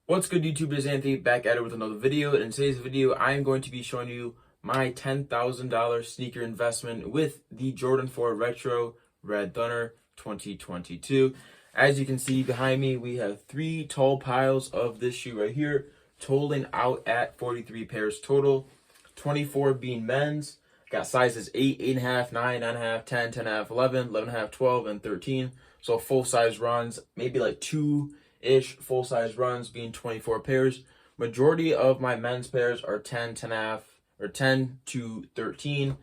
What's good, YouTube? This is Anthony back at it with another video. In today's video, I am going to be showing you my $10,000 sneaker investment with the Jordan 4 Retro Red Thunder 2022. As you can see behind me, we have three tall piles of this shoe right here, totaling out at 43 pairs total, 24 being men's. Got sizes 8, 8.5, 9, 9.5, 10, 10.5, 11, 11.5, 12, and 13. So full size runs, maybe like two-ish full size runs being 24 pairs. Majority of my men's pairs are 10, 10.5, or 10 to 13,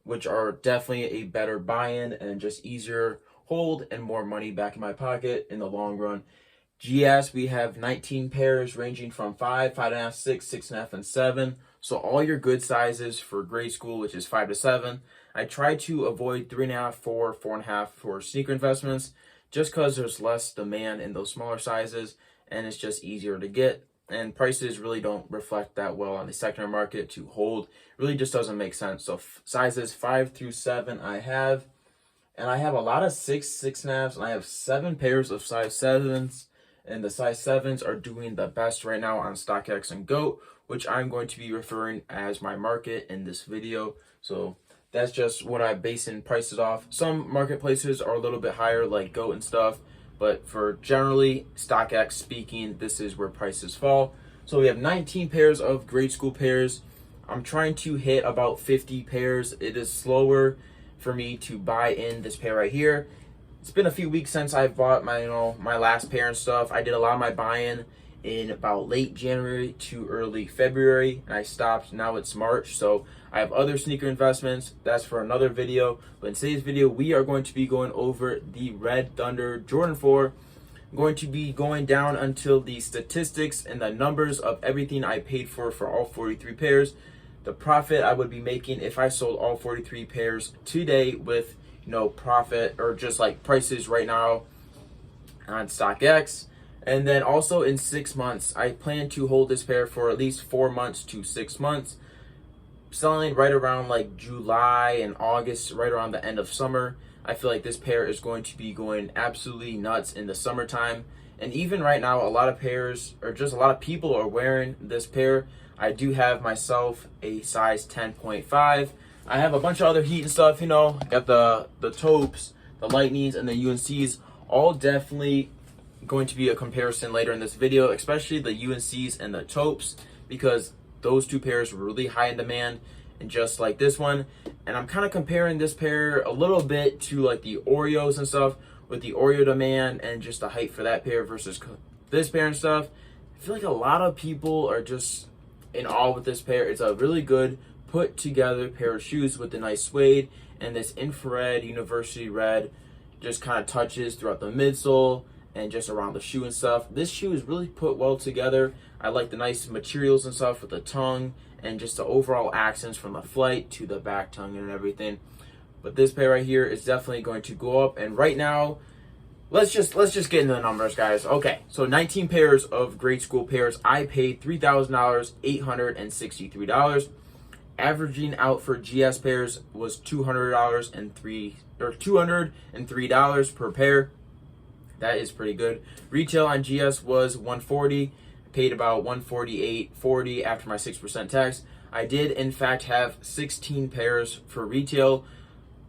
which are definitely a better buy-in and just easier hold and more money back in my pocket in the long run. GS, we have 19 pairs ranging from 5, 5.5, 6, 6.5, and 7. So all your good sizes for grade school, which is 5 to 7. I try to avoid 3.5, 4, 4.5 for sneaker investments, just because there's less demand in those smaller sizes and it's just easier to get. And prices really don't reflect that well on the secondary market to hold. It really just doesn't make sense. So sizes 5 through 7 I have. And I have a lot of 6, 6.5s, and I have 7 pairs of size 7s. And the size 7s are doing the best right now on StockX and GOAT, which I'm going to be referring as my market in this video. So that's just what I base in prices off. Some marketplaces are a little bit higher, like GOAT and stuff, but for generally StockX speaking, this is where prices fall. So we have 19 pairs of grade school pairs. I'm trying to hit about 50 pairs. It is slower for me to buy in this pair right here. It's been a few weeks since I bought my my last pair and stuff. I did a lot of my buying in about late January to early February, and I stopped. Now it's March, so I have other sneaker investments. That's for another video. But in today's video, we are going to be going over the Red Thunder Jordan 4. I'm going to be going down until the statistics and the numbers of everything I paid for all 43 pairs. The profit I would be making if I sold all 43 pairs today with profit or just like prices right now on StockX. And then also in 6 months, I plan to hold this pair for at least 4 months to 6 months, selling right around like July and August, right around the end of summer. I feel like this pair is going to be going absolutely nuts in the summertime. And even right now, a lot of pairs, or just a lot of people are wearing this pair. I do have myself a size 10.5. I have a bunch of other heat and stuff, got the taupes, the lightnings, and the UNCs, all definitely going to be a comparison later in this video, especially the UNCs and the taupes, because those two pairs were really high in demand, and just like this one. And I'm kind of comparing this pair a little bit to like the Oreos and stuff, with the Oreo demand and just the hype for that pair versus this pair and stuff. I feel like a lot of people are just in awe with this pair. It's a really good put together pair of shoes with the nice suede and this infrared university red just kind of touches throughout the midsole and just around the shoe and stuff. This shoe is really put well together. I like the nice materials and stuff with the tongue and just the overall accents from the flight to the back tongue and everything. But this pair right here is definitely going to go up. And right now, let's just get into the numbers, guys. Okay, so 19 pairs of grade school pairs. I paid $3,000, $863. Averaging out for GS pairs was $203 per pair. That is pretty good. Retail on GS was $140. Paid about $148.40 after my 6% tax. I did in fact have 16 pairs for retail,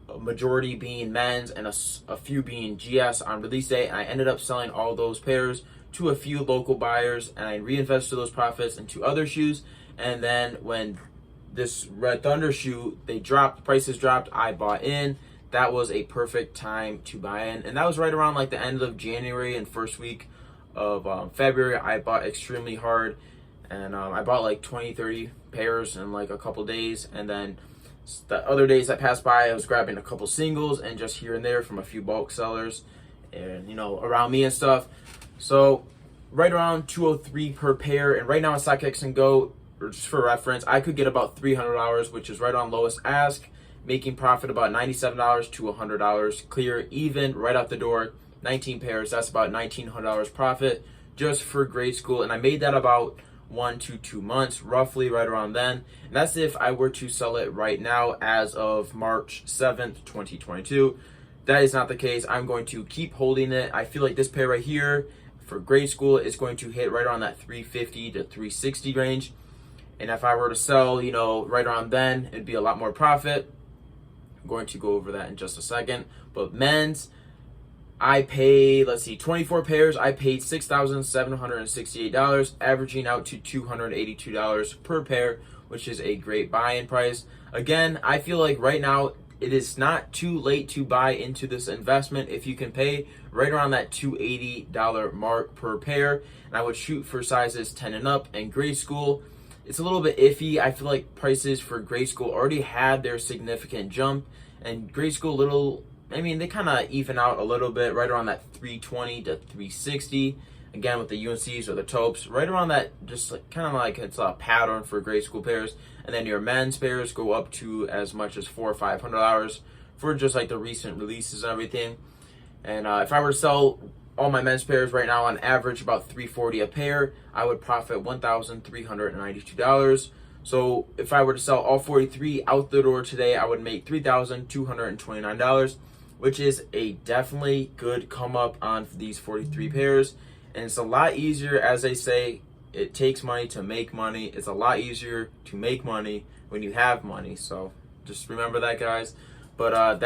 a majority being men's and a few being GS on release day. And I ended up selling all those pairs to a few local buyers, and I reinvested those profits into other shoes. And then when this Red Thunder shoe, prices dropped, I bought in. That was a perfect time to buy in. And that was right around like the end of January and first week of February. I bought extremely hard, and I bought like 20, 30 pairs in like a couple days. And then the other days that passed by, I was grabbing a couple singles and just here and there from a few bulk sellers and around me and stuff. So right around $203 per pair. And right now on StockX and GOAT, or just for reference, I could get about $300, which is right on lowest ask, making profit about $97 to $100 clear, even right out the door. 19 pairs, that's about $1,900 profit just for grade school. And I made that about 1 to 2 months, roughly right around then. And that's if I were to sell it right now as of March 7th, 2022. That is not the case. I'm going to keep holding it. I feel like this pair right here, For grade school, it's going to hit right around that 350 to 360 range. And if I were to sell, right around then, it'd be a lot more profit. I'm going to go over that in just a second. But men's, I paid, 24 pairs. I paid $6,768, averaging out to $282 per pair, which is a great buy-in price. Again, I feel like right now it is not too late to buy into this investment if you can pay right around that $280 mark per pair. And I would shoot for sizes 10 and up. And grade school, it's a little bit iffy. I feel like prices for grade school already had their significant jump, and grade school they kind of even out a little bit, right around that 320 to 360. Again, with the UNCs or the taupes, right around that, just kind of like it's a pattern for grade school pairs. And then your men's pairs go up to as much as $400 or $500 for just like the recent releases and everything. And if I were to sell all my men's pairs right now on average about $340 a pair, I would profit $1,392. So if I were to sell all 43 out the door today, I would make $3,229, which is a definitely good come up on these 43 pairs. And it's a lot easier, as they say, it takes money to make money. It's a lot easier to make money when you have money. So just remember that, guys. But I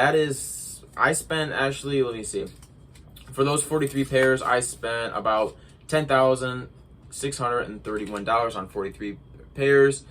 spent actually, let me see. For those 43 pairs, I spent about $10,631 on 43 pairs.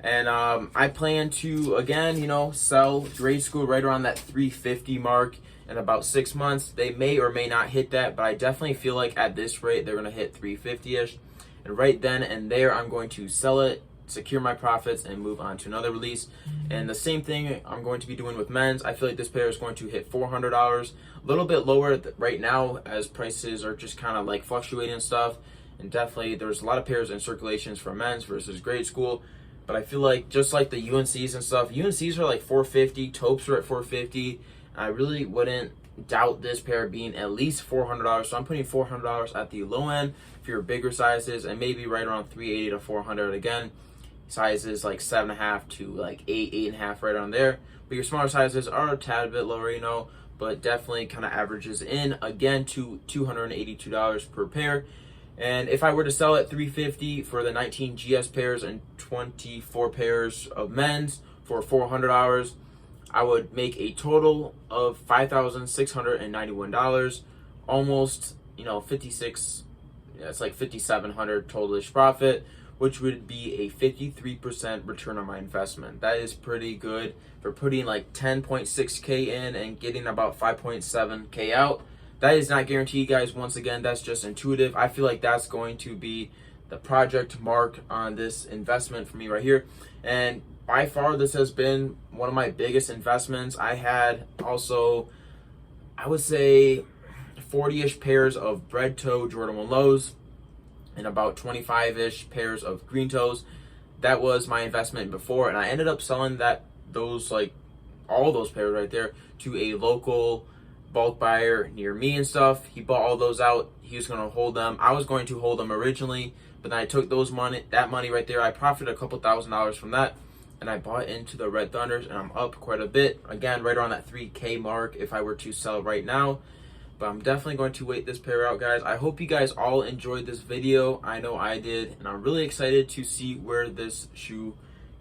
And I plan to, again, sell grade school right around that 350 mark in about 6 months. They may or may not hit that, but I definitely feel like at this rate, they're going to hit 350-ish. And right then and there, I'm going to sell it, secure my profits, and move on to another release. And the same thing I'm going to be doing with men's. I feel like this pair is going to hit $400, a little bit lower right now as prices are just kind of like fluctuating and stuff. And definitely there's a lot of pairs in circulations for men's versus grade school. But I feel like just like the UNCs and stuff, UNCs are like $450, taupes are at $450. I really wouldn't doubt this pair being at least $400. So I'm putting $400 at the low end for your bigger sizes, and maybe right around $380 to $400 again. Sizes like 7.5 to like 8.5, right around there. But your smaller sizes are a tad bit lower, but definitely kind of averages in again to $282 per pair. And if I were to sell at $350 for the 19 GS pairs and 24 pairs of men's for $400, I would make a total of $5,691, almost, 56, it's like $5,700 totalish profit, which would be a 53% return on my investment. That is pretty good for putting like 10.6K in and getting about 5.7K out. That is not guaranteed, guys. Once again, that's just intuitive. I feel like that's going to be the project mark on this investment for me right here. And by far, this has been one of my biggest investments. I had also, I would say, 40-ish pairs of bread toe Jordan 1 lows and about 25-ish pairs of green toes. That was my investment before, and I ended up selling all those pairs right there to a local bulk buyer near me and stuff. He bought all those out. He was going to hold them. I was going to hold them originally, but then I took that money right there. I profited a couple $1,000s from that, and I bought into the Red Thunders, and I'm up quite a bit. Again, right around that 3K mark if I were to sell right now. But I'm definitely going to wait this pair out, guys. I hope you guys all enjoyed this video. I know I did, and I'm really excited to see where this shoe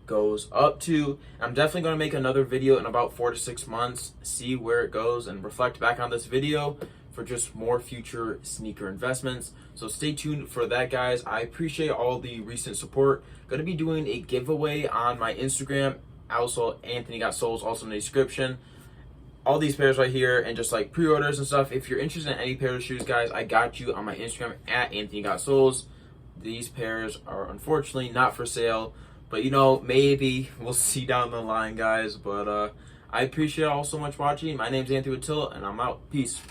goes up to. I'm definitely going to make another video in about 4 to 6 months, see where it goes, and reflect back on this video for just more future sneaker investments. So stay tuned for that, guys. I appreciate all the recent support. Going to be doing a giveaway on my Instagram. Also, Anthony Got Souls, also in the description. All these pairs right here, and just like pre-orders and stuff. If you're interested in any pair of shoes, guys, I got you on my Instagram at Anthony Got Souls. These pairs are unfortunately not for sale, but maybe we'll see down the line, guys. But I appreciate all so much watching. My name's Anthony Wattilla, and I'm out. Peace.